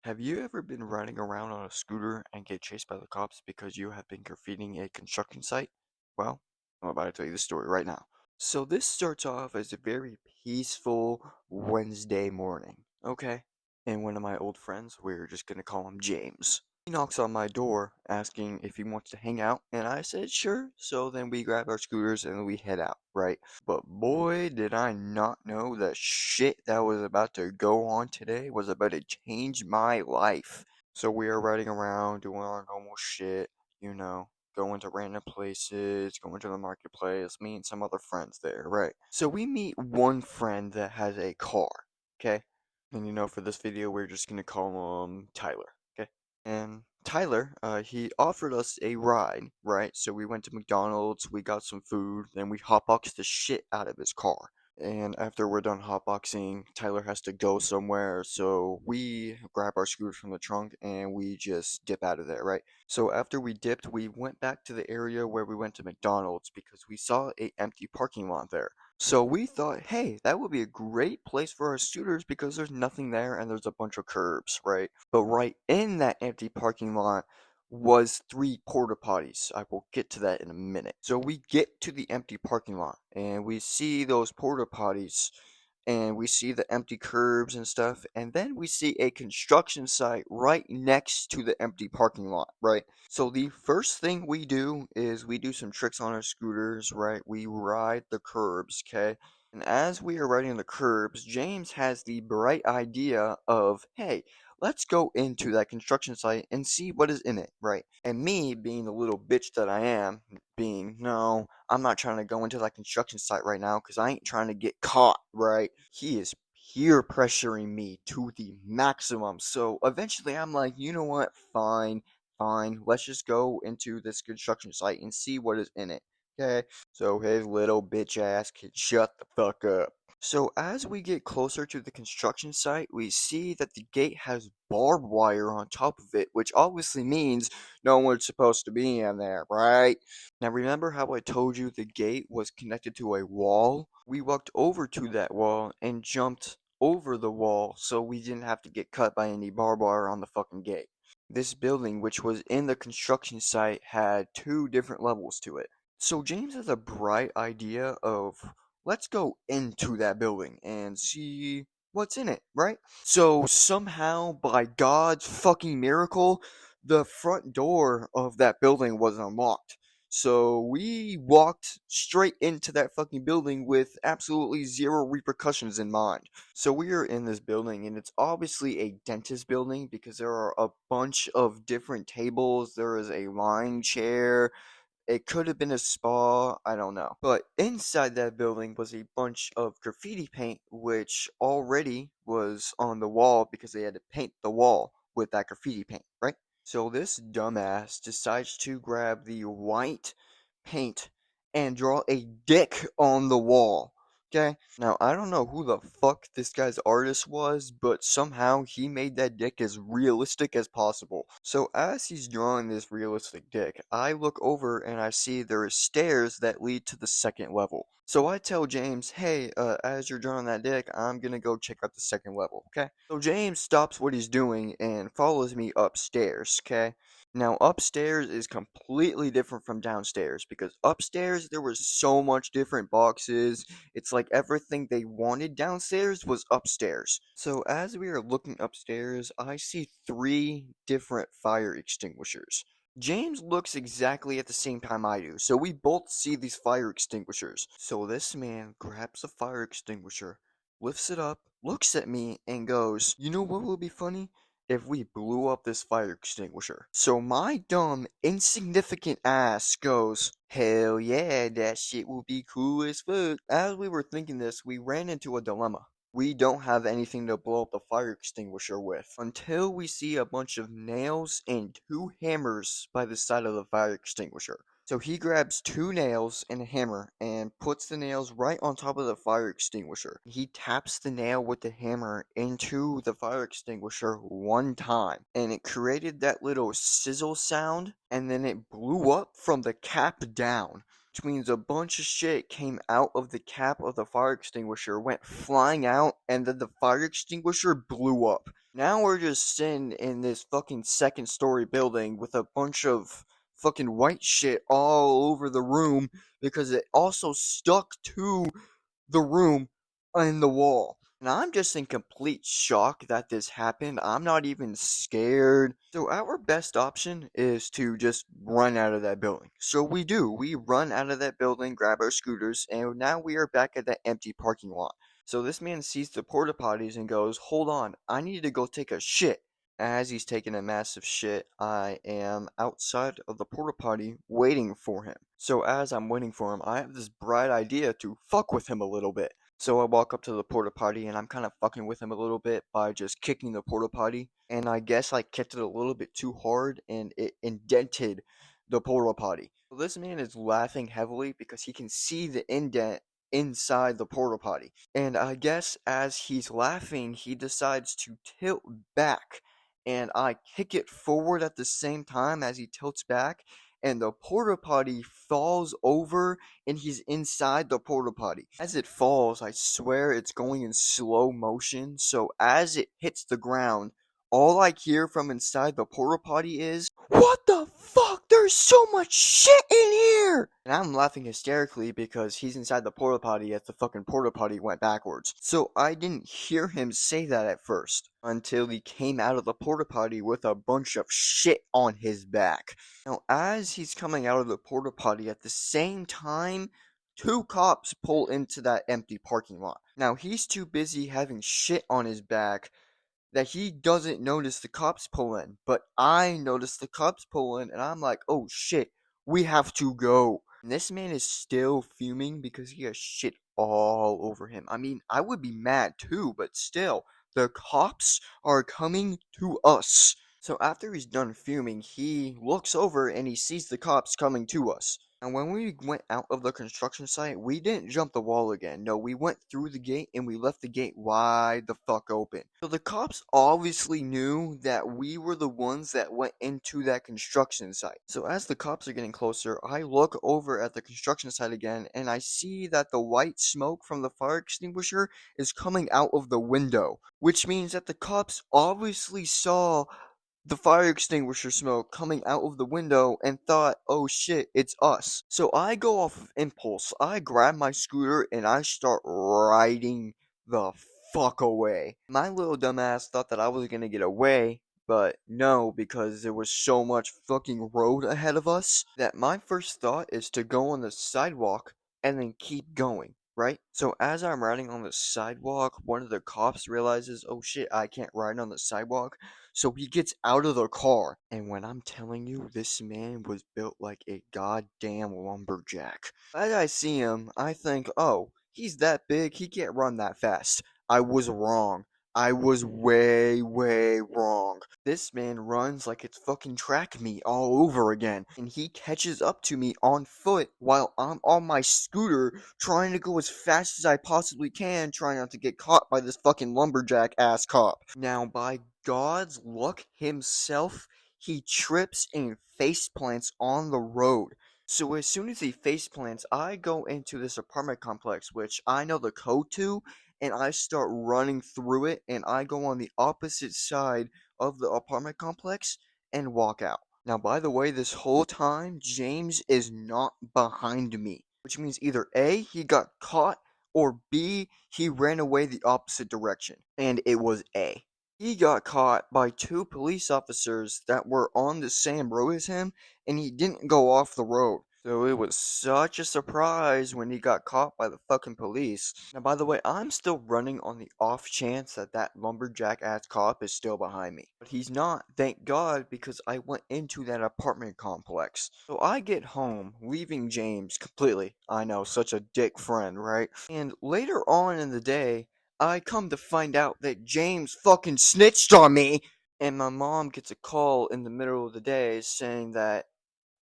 Have you ever been riding around on a scooter and get chased by the cops because you have been graffitiing a construction site? Well, I'm about to tell you the story right now. So this starts off as a very peaceful Wednesday morning, okay? And one of my old friends, we're just gonna call him James. He knocks on my door asking if he wants to hang out, and I said sure. So then we grab our scooters and we head out, right? But boy, did I not know the shit that was about to go on today was about to change my life. So we are riding around doing our normal shit, you know, going to random places, going to the marketplace, me and some other friends there, right? So we meet one friend that has a car, okay? And for this video, we're just gonna call him Tyler, okay? And Tyler, he offered us a ride, right? So we went to McDonald's, we got some food, then we hotboxed the shit out of his car. And after we're done hotboxing, Tyler has to go somewhere, so we grab our scooters from the trunk and we just dip out of there, right? So after we dipped, we went back to the area where we went to McDonald's because we saw a empty parking lot there. So we thought, hey, that would be a great place for our scooters because there's nothing there and there's a bunch of curbs, right? But right in that empty parking lot was three porta potties. I will get to that in a minute. So we get to the empty parking lot and we see those porta potties and we see the empty curbs and stuff, and then we see a construction site right next to the empty parking lot, right? So the first thing we do is we do some tricks on our scooters, right? We ride the curbs, okay? And as we are riding the curbs, James has the bright idea of, hey, let's go into that construction site and see what is in it, right? And me, being the little bitch that I am, being, no, I'm not trying to go into that construction site right now because I ain't trying to get caught, right? He is peer pressuring me to the maximum. So eventually I'm like, you know what? Fine, fine. Let's just go into this construction site and see what is in it. Okay? So his little bitch ass can shut the fuck up. So as we get closer to the construction site, we see that the gate has barbed wire on top of it, which obviously means no one's supposed to be in there, right? Now remember how I told you the gate was connected to a wall? We walked over to that wall and jumped over the wall so we didn't have to get cut by any barbed wire on the fucking gate. This building, which was in the construction site, had two different levels to it. So James has a bright idea of let's go into that building and see what's in it, right? So somehow, by God's fucking miracle, the front door of that building was unlocked. So we walked straight into that fucking building with absolutely zero repercussions in mind. So we are in this building, and it's obviously a dentist building because there are a bunch of different tables. There is a line chair, it could have been a spa, I don't know. But inside that building was a bunch of graffiti paint, which already was on the wall because they had to paint the wall with that graffiti paint, right? So this dumbass decides to grab the white paint and draw a dick on the wall. Okay? Now, I don't know who the fuck this guy's artist was, but somehow he made that dick as realistic as possible. So, as he's drawing this realistic dick, I look over and I see there are stairs that lead to the second level. So, I tell James, hey, as you're drawing that dick, I'm gonna go check out the second level, okay? So, James stops what he's doing and follows me upstairs, okay? Now, upstairs is completely different from downstairs because upstairs there was so much different boxes. It's like everything they wanted downstairs was upstairs. So, as we are looking upstairs, I see three different fire extinguishers. James looks exactly at the same time I do, so we both see these fire extinguishers. So, this man grabs a fire extinguisher, lifts it up, looks at me, and goes, you know what would be funny? If we blew up this fire extinguisher. So my dumb, insignificant ass goes, hell yeah, that shit will be cool as fuck. As we were thinking this, we ran into a dilemma. We don't have anything to blow up the fire extinguisher with until we see a bunch of nails and two hammers by the side of the fire extinguisher. So he grabs two nails and a hammer and puts the nails right on top of the fire extinguisher. He taps the nail with the hammer into the fire extinguisher one time, and it created that little sizzle sound, and then it blew up from the cap down. which means a bunch of shit came out of the cap of the fire extinguisher, went flying out, and then the fire extinguisher blew up. Now we're just sitting in this fucking second story building with a bunch of fucking white shit all over the room because it also stuck to the room and the wall. And I'm just in complete shock that this happened. I'm not even scared. So our best option is to just run out of that building. So we do. We run out of that building, grab our scooters, and now we are back at that empty parking lot. So this man sees the porta potties and goes, "Hold on, I need to go take a shit." As he's taking a massive shit, I am outside of the porta potty waiting for him. So as I'm waiting for him, I have this bright idea to fuck with him a little bit. So I walk up to the porta potty and I'm kind of fucking with him a little bit by just kicking the porta potty. And I guess I kicked it a little bit too hard and it indented the porta potty. So this man is laughing heavily because he can see the indent inside the porta potty. And I guess as he's laughing, he decides to tilt back. And I kick it forward at the same time as he tilts back. And the porta potty falls over and he's inside the porta potty. As it falls, I swear it's going in slow motion. So as it hits the ground, all I hear from inside the porta potty is, "What the fuck? There's so much shit in here!" And I'm laughing hysterically because he's inside the porta potty as the fucking porta potty went backwards. So I didn't hear him say that at first until he came out of the porta potty with a bunch of shit on his back. Now, as he's coming out of the porta potty at the same time, two cops pull into that empty parking lot. Now, he's too busy having shit on his back that he doesn't notice the cops pull in. But I notice the cops pull in, and I'm like, "Oh shit, we have to go." And this man is still fuming because he has shit all over him. I mean, I would be mad too, but still, the cops are coming to us. So after he's done fuming, he looks over and he sees the cops coming to us. And when we went out of the construction site, we didn't jump the wall again. No, we went through the gate and we left the gate wide the fuck open. So the cops obviously knew that we were the ones that went into that construction site. So as the cops are getting closer, I look over at the construction site again and I see that the white smoke from the fire extinguisher is coming out of the window, which means that the cops obviously saw the fire extinguisher smoke coming out of the window and thought, "Oh shit, it's us." So I go off of impulse. I grab my scooter and I start riding the fuck away. My little dumbass thought that I was gonna get away, but no, because there was so much fucking road ahead of us that my first thought is to go on the sidewalk and then keep going. Right? So as I'm riding on the sidewalk, one of the cops realizes, "Oh shit, I can't ride on the sidewalk." So he gets out of the car. And when I'm telling you, this man was built like a goddamn lumberjack. As I see him, I think, "Oh, he's that big, he can't run that fast." I was wrong. I was way, way wrong. This man runs like it's fucking track meet all over again. And he catches up to me on foot while I'm on my scooter trying to go as fast as I possibly can, trying not to get caught by this fucking lumberjack ass cop. Now, by God's luck himself, he trips and face plants on the road. So as soon as he face plants, I go into this apartment complex, which I know the code to, and I start running through it, and I go on the opposite side of the apartment complex and walk out. Now, by the way, this whole time, James is not behind me, which means either A, he got caught, or B, he ran away the opposite direction. And it was A. He got caught by two police officers that were on the same road as him, and he didn't go off the road. So it was such a surprise when he got caught by the fucking police. Now, by the way, I'm still running on the off chance that that lumberjack ass cop is still behind me. But he's not, thank God, because I went into that apartment complex. So I get home, leaving James completely. I know, such a dick friend, right? And later on in the day, I come to find out that James fucking snitched on me. And my mom gets a call in the middle of the day saying that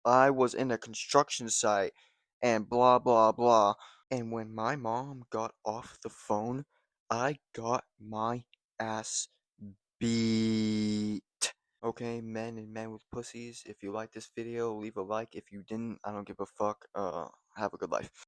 I was in a construction site and blah blah blah. And when my mom got off the phone, I got my ass beat. Okay, men and men with pussies, if you like this video, leave a like. If you didn't, I don't give a fuck. have a good life.